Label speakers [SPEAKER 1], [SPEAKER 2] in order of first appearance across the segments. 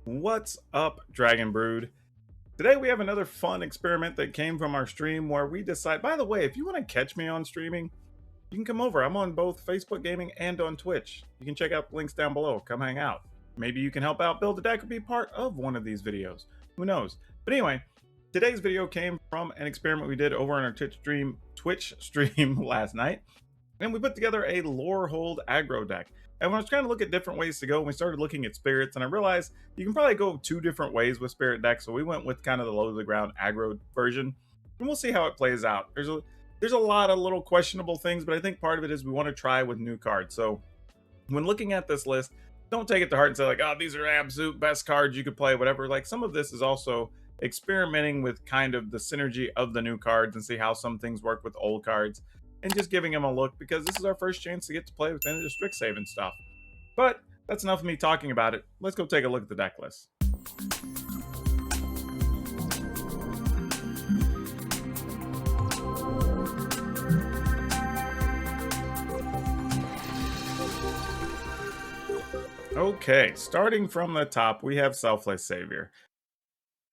[SPEAKER 1] What's up, Dragon Brood? Today we have another fun experiment that came from our stream where we decide, by the way, if you want to catch me on streaming, you can come over. I'm on both Facebook Gaming and on Twitch. You can check out the links down below. Come hang out. Maybe you can help out build a deck or be part of one of these videos. Who knows? But anyway, today's video came from an experiment we did over on our Twitch stream last night. And we put together a Lorehold aggro deck. And when I was trying to look at different ways to go, we started looking at spirits, and I realized you can probably go two different ways with spirit decks. So we went with kind of the low to the ground aggro version, and we'll see how it plays out. There's a lot of little questionable things, but I think part of it is we want to try with new cards. So when looking at this list, don't take it to heart and say like, oh, these are absolute best cards you could play, whatever. Like some of this is also experimenting with kind of the synergy of the new cards and see how some things work with old cards and just giving them a look because this is our first chance to get to play with any of the Strixhaven stuff. But that's enough of me talking about it. Let's go take a look at the deck list. Okay, starting from the top, we have Selfless Savior.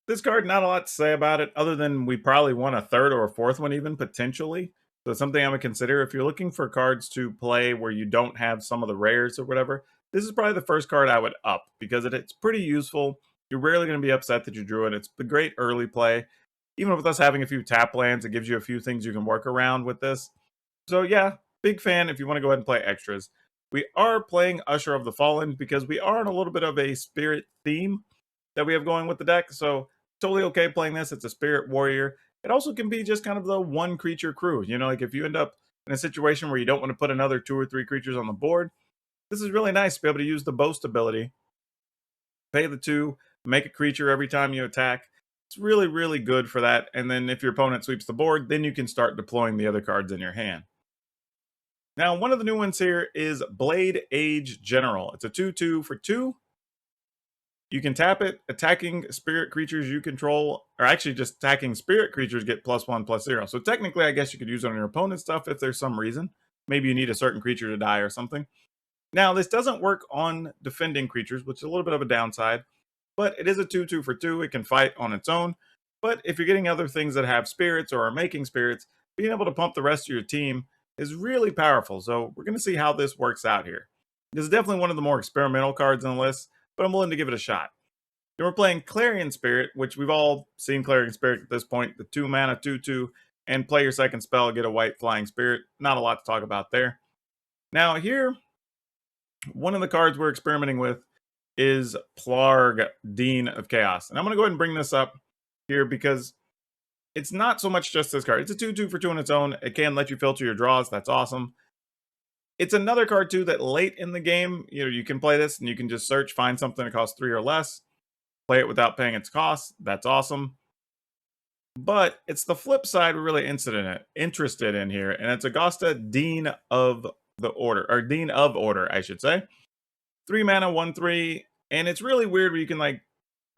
[SPEAKER 1] This card, not a lot to say about it, other than we probably want a third or a fourth one even, potentially. So it's something I would consider. If you're looking for cards to play where you don't have some of the rares or whatever, this is probably the first card I would up, because it's pretty useful. You're rarely going to be upset that you drew it. It's a great early play. Even with us having a few tap lands, it gives you a few things you can work around with this. So yeah, big fan if you want to go ahead and play extras. We are playing Usher of the Fallen because we are in a little bit of a spirit theme that we have going with the deck. So totally okay playing this. It's a spirit warrior. It also can be just kind of the one creature crew. You know, like if you end up in a situation where you don't want to put another 2 or 3 creatures on the board, this is really nice to be able to use the boast ability. Pay the 2, make a creature every time you attack. It's really, really good for that. And then if your opponent sweeps the board, then you can start deploying the other cards in your hand. Now, one of the new ones here is Blade Age General. It's a 2/2 for 2. You can tap it. Attacking spirit creatures you control, or actually just attacking spirit creatures, get +1/+0. So technically, I guess you could use it on your opponent's stuff if there's some reason. Maybe you need a certain creature to die or something. Now, this doesn't work on defending creatures, which is a little bit of a downside, but it is a 2/2 for 2. It can fight on its own. But if you're getting other things that have spirits or are making spirits, being able to pump the rest of your team is really powerful. So we're going to see how this works out here. This is definitely one of the more experimental cards on the list, but I'm willing to give it a shot. Then we're playing Clarion Spirit, which we've all seen Clarion Spirit at this point. The 2 mana 2/2, and play your second spell, get a white flying spirit. Not a lot to talk about there. Now here, one of the cards we're experimenting with is Plarg, Dean of Chaos. And I'm going to go ahead and bring this up here because it's not so much just this card. It's a 2/2 for 2 on its own. It can let you filter your draws. That's awesome. It's another card, too, that late in the game, you can play this and you can just search, find something that costs 3 or less, play it without paying its cost. That's awesome. But it's the flip side we're really interested in here, and it's Augusta, Dean of the Order, or Dean of Order, I should say. 3 mana, 1/3, and it's really weird where you can, like,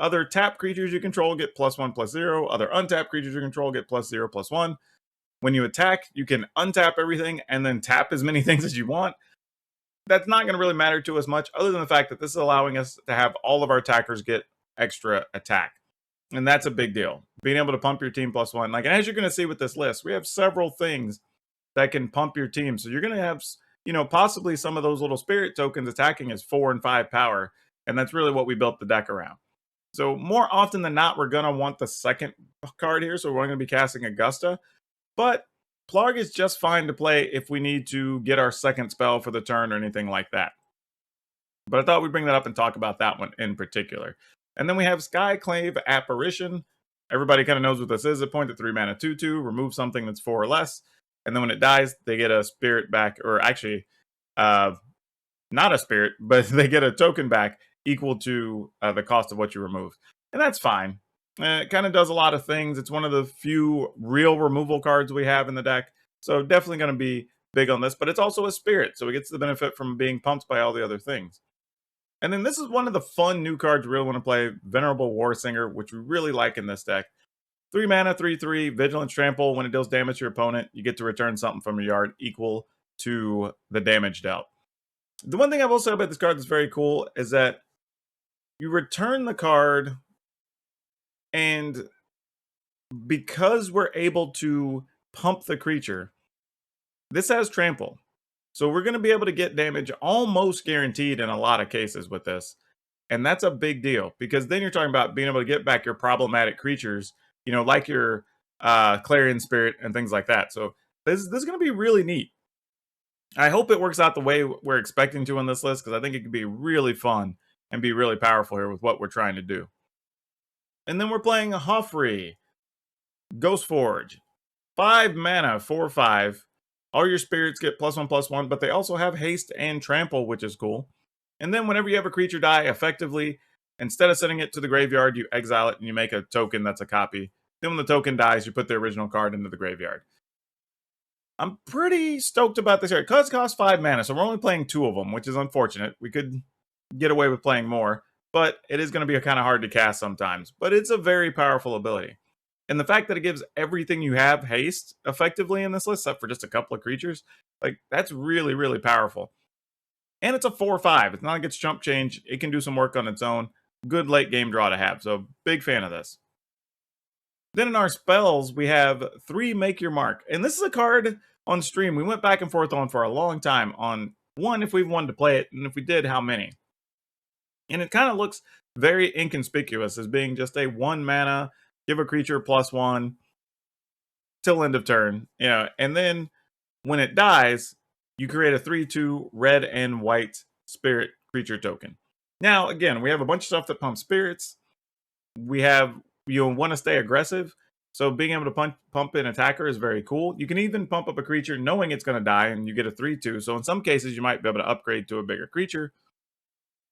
[SPEAKER 1] other tap creatures you control get +1/+0. Other untapped creatures you control get +0/+1. When you attack, you can untap everything and then tap as many things as you want. That's not going to really matter to us much, other than the fact that this is allowing us to have all of our attackers get extra attack. And that's a big deal. Being able to pump your team +1. Like, as you're going to see with this list, we have several things that can pump your team. So you're going to have, possibly some of those little spirit tokens attacking as 4 and 5 power. And that's really what we built the deck around. So more often than not, we're going to want the second card here. So we're going to be casting Augusta. But Plarg is just fine to play if we need to get our second spell for the turn or anything like that. But I thought we'd bring that up and talk about that one in particular. And then we have Skyclave Apparition. Everybody kind of knows what this is. It points at 3 mana 2/2, remove something that's 4 or less. And then when it dies, they get a spirit back, or actually, not a spirit, but they get a token back equal to the cost of what you removed. And that's fine. It kind of does a lot of things. It's one of the few real removal cards we have in the deck. So definitely going to be big on this. But it's also a spirit, so it gets the benefit from being pumped by all the other things. And then this is one of the fun new cards we really want to play, Venerable Warsinger, which we really like in this deck. 3 mana, 3/3, Vigilance Trample. When it deals damage to your opponent, you get to return something from your yard equal to the damage dealt. The one thing I will say about this card that's very cool is that you return the card, and because we're able to pump the creature, this has trample. So we're going to be able to get damage almost guaranteed in a lot of cases with this. And that's a big deal, because then you're talking about being able to get back your problematic creatures, you know, like your Clarion Spirit and things like that. So this is going to be really neat. I hope it works out the way we're expecting to on this list, because I think it could be really fun and be really powerful here with what we're trying to do. And then we're playing a Hoffrey, Ghostforge, 5 mana, 4/5. All your spirits get +1/+1, but they also have haste and trample, which is cool. And then whenever you have a creature die, effectively, instead of sending it to the graveyard, you exile it and you make a token that's a copy. Then when the token dies, you put the original card into the graveyard. I'm pretty stoked about this here. Cards cost 5 mana, so we're only playing 2 of them, which is unfortunate. We could get away with playing more, but it is going to be kind of hard to cast sometimes. But it's a very powerful ability. And the fact that it gives everything you have haste effectively in this list, except for just a couple of creatures, like, that's really, really powerful. And it's a 4/5. It's not like it's chump change. It can do some work on its own. Good late game draw to have. So big fan of this. Then in our spells, we have 3 Make Your Mark. And this is a card on stream we went back and forth on for a long time on, one, if we wanted to play it, and if we did, how many. And it kind of looks very inconspicuous as being just a 1 mana, give a creature +1 till end of turn. You know, and then when it dies, you create a 3/2 red and white spirit creature token. Now, again, we have a bunch of stuff that pumps spirits. We have, you'll want to stay aggressive. So being able to pump an attacker is very cool. You can even pump up a creature knowing it's going to die, and you get a 3/2. So in some cases, you might be able to upgrade to a bigger creature.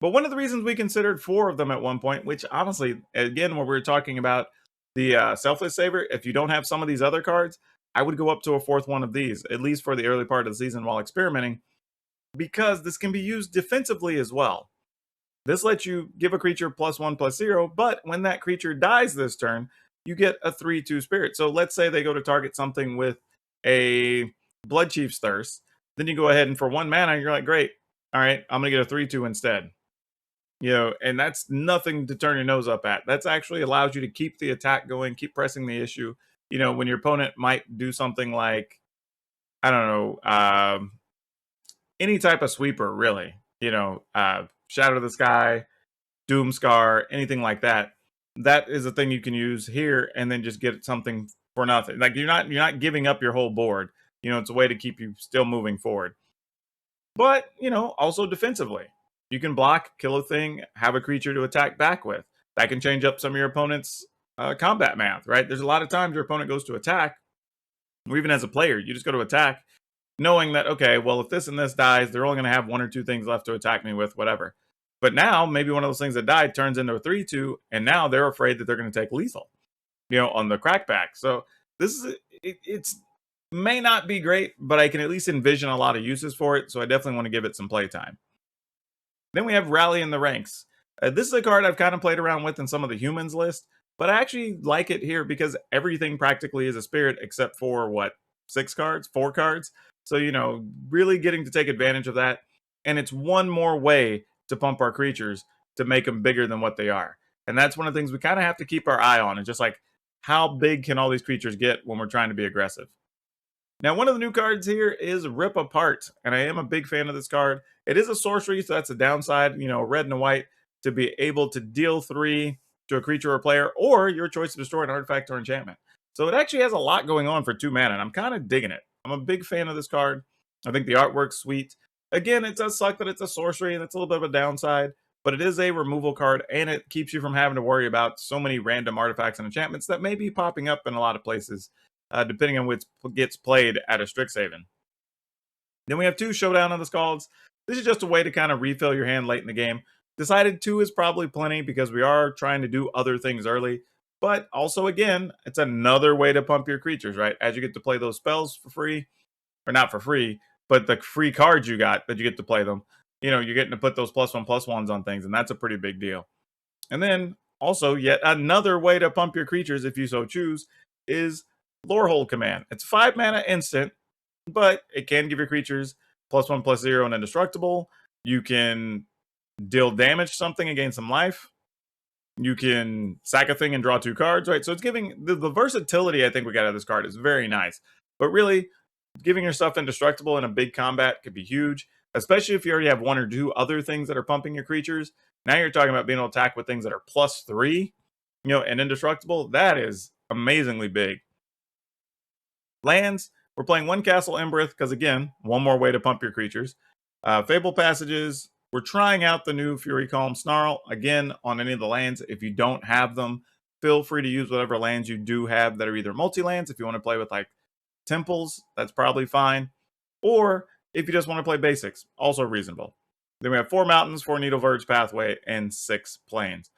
[SPEAKER 1] But one of the reasons we considered 4 of them at one point, which honestly, again, when we were talking about the Selfless Saver, if you don't have some of these other cards, I would go up to a 4th one of these, at least for the early part of the season while experimenting, because this can be used defensively as well. This lets you give a creature +1/+0, but when that creature dies this turn, you get a 3/2 spirit. So let's say they go to target something with a Bloodchief's Thirst. Then you go ahead and for 1 mana, you're like, great. All right, I'm going to get a 3/2 instead. You know, and that's nothing to turn your nose up at. That's actually allows you to keep the attack going, keep pressing the issue. You know, when your opponent might do something like, I don't know, any type of sweeper, really. You know, Shadow of the Sky, Doomscar, anything like that. That is a thing you can use here, and then just get something for nothing. Like you're not giving up your whole board. You know, it's a way to keep you still moving forward. But, you know, also defensively. You can block, kill a thing, have a creature to attack back with. That can change up some of your opponent's combat math, right? There's a lot of times your opponent goes to attack, or even as a player, you just go to attack, knowing that, okay, well, if this and this dies, they're only going to have 1 or 2 things left to attack me with, whatever. But now, maybe one of those things that died turns into a 3/2, and now they're afraid that they're going to take lethal, you know, on the crackback. So this is, it's may not be great, but I can at least envision a lot of uses for it, so I definitely want to give it some playtime. Then we have Rally in the Ranks. This is a card I've kind of played around with in some of the humans list, but I actually like it here because everything practically is a spirit except for, what, 6 cards? 4 cards? So, you know, really getting to take advantage of that. And it's one more way to pump our creatures to make them bigger than what they are. And that's one of the things we kind of have to keep our eye on. It's just like, how big can all these creatures get when we're trying to be aggressive? Now, one of the new cards here is Rip Apart, and I am a big fan of this card. It is a sorcery, so that's a downside, you know, red and a white, to be able to deal 3 to a creature or player, or your choice to destroy an artifact or enchantment. So it actually has a lot going on for 2 mana, and I'm kind of digging it. I'm a big fan of this card. I think the artwork's sweet. Again, it does suck that it's a sorcery, and it's a little bit of a downside, but it is a removal card, and it keeps you from having to worry about so many random artifacts and enchantments that may be popping up in a lot of places, depending on which gets played at a Strixhaven. Then we have 2 Showdown of the Scalds. This is just a way to kind of refill your hand late in the game. Decided 2 is probably plenty because we are trying to do other things early. But also, again, it's another way to pump your creatures, right? As you get to play those spells for free, or not for free, but the free cards you got that you get to play them, you know, you're getting to put those +1/+1s on things, and that's a pretty big deal. And then also, yet another way to pump your creatures, if you so choose, is Lorehold command. It's 5 mana instant, but it can give your creatures +1/+0 and indestructible. You can deal damage to something and gain some life. You can sack a thing and draw 2 cards, right? So it's giving the versatility I think we got out of this card is very nice. But really, giving yourself indestructible in a big combat could be huge, especially if you already have 1 or 2 other things that are pumping your creatures. Now you're talking about being able to attack with things that are +3, and indestructible. That is amazingly big. Lands, we're playing 1 Castle Embereth because, again, 1 more way to pump your creatures. Fable Passages, we're trying out the new Fury Calm Snarl. Again, on any of the lands, if you don't have them, feel free to use whatever lands you do have that are either multi-lands. If you want to play with, like, temples, that's probably fine. Or if you just want to play basics, also reasonable. Then we have 4 mountains, 4 Needle Verge Pathway, and 6 plains.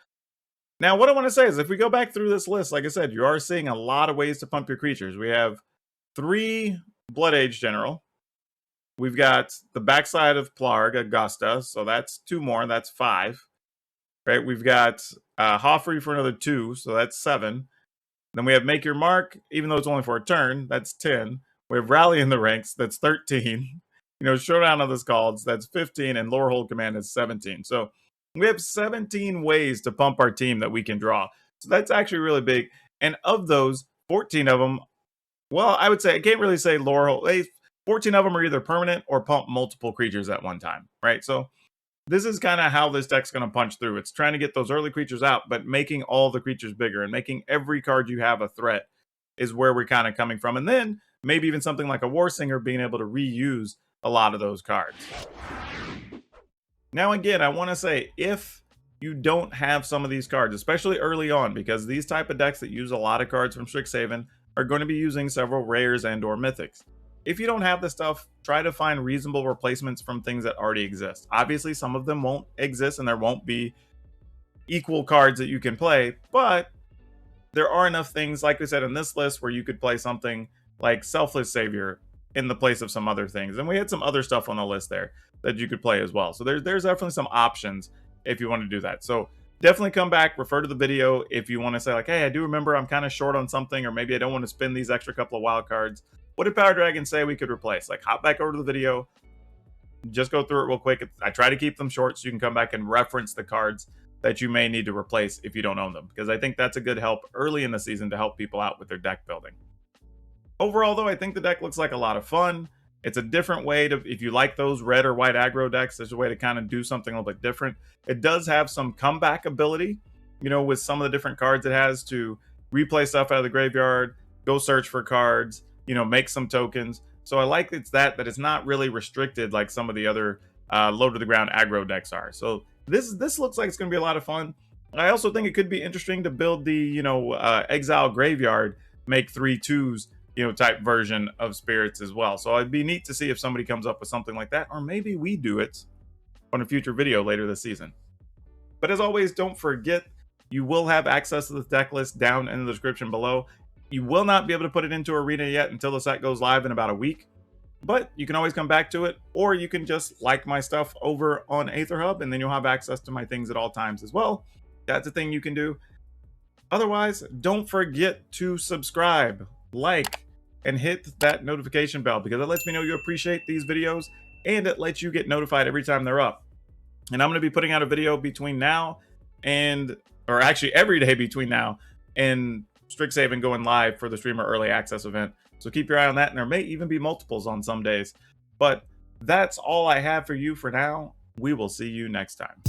[SPEAKER 1] Now, what I want to say is if we go back through this list, like I said, you are seeing a lot of ways to pump your creatures. We have 3 Blood Age General. We've got the backside of Plarg, Augusta, so that's 2 more, that's 5. Right? We've got Hoffrey for another 2, so that's 7. Then we have Make Your Mark, even though it's only for a turn, that's 10. We have Rally in the Ranks, that's 13. Showdown of the Scalds, that's 15, and Lorehold Command is 17. So we have 17 ways to pump our team that we can draw. So that's actually really big. And of those, 14 of them, well, I would say, I can't really say Lorehold. 14 of them are either permanent or pump multiple creatures at one time, right? So this is kind of how this deck's going to punch through. It's trying to get those early creatures out, but making all the creatures bigger and making every card you have a threat is where we're kind of coming from. And then maybe even something like a War Singer being able to reuse a lot of those cards. Now, again, I want to say, if you don't have some of these cards, especially early on, because these type of decks that use a lot of cards from Strixhaven are going to be using several rares and or mythics. If you don't have this stuff, try to find reasonable replacements from things that already exist. Obviously, some of them won't exist and there won't be equal cards that you can play, but there are enough things, like we said in this list, where you could play something like Selfless Savior in the place of some other things. And we had some other stuff on the list there that you could play as well. So there's definitely some options if you want to do that. So definitely come back, refer to the video if you want to say like, hey, I do remember I'm kind of short on something, or maybe I don't want to spend these extra couple of wild cards. What did PowrDragn say we could replace? Like, hop back over to the video, just go through it real quick. I try to keep them short so you can come back and reference the cards that you may need to replace if you don't own them, because I think that's a good help early in the season to help people out with their deck building. Overall, though, I think the deck looks like a lot of fun. It's a different way to, if you like those red or white aggro decks, there's a way to kind of do something a little bit different. It does have some comeback ability, with some of the different cards it has to replay stuff out of the graveyard, go search for cards, make some tokens. So I like that it's not really restricted like some of the other low to the ground aggro decks are. So this looks like it's going to be a lot of fun. I also think it could be interesting to build the exile graveyard, make 3/2s type version of spirits as well. So it'd be neat to see if somebody comes up with something like that, or maybe we do it on a future video later this season. But as always, don't forget, you will have access to the deck list down in the description below. You will not be able to put it into Arena yet until the set goes live in about a week, but you can always come back to it, or you can just like my stuff over on Aetherhub, and then you'll have access to my things at all times as well. That's a thing you can do. Otherwise, don't forget to subscribe, like, and hit that notification bell, because it lets me know you appreciate these videos, and it lets you get notified every time they're up. And I'm going to be putting out a video between now and, or actually every day between now and Strixhaven going live for the streamer early access event. So keep your eye on that, and there may even be multiples on some days. But that's all I have for you for now. We will see you next time.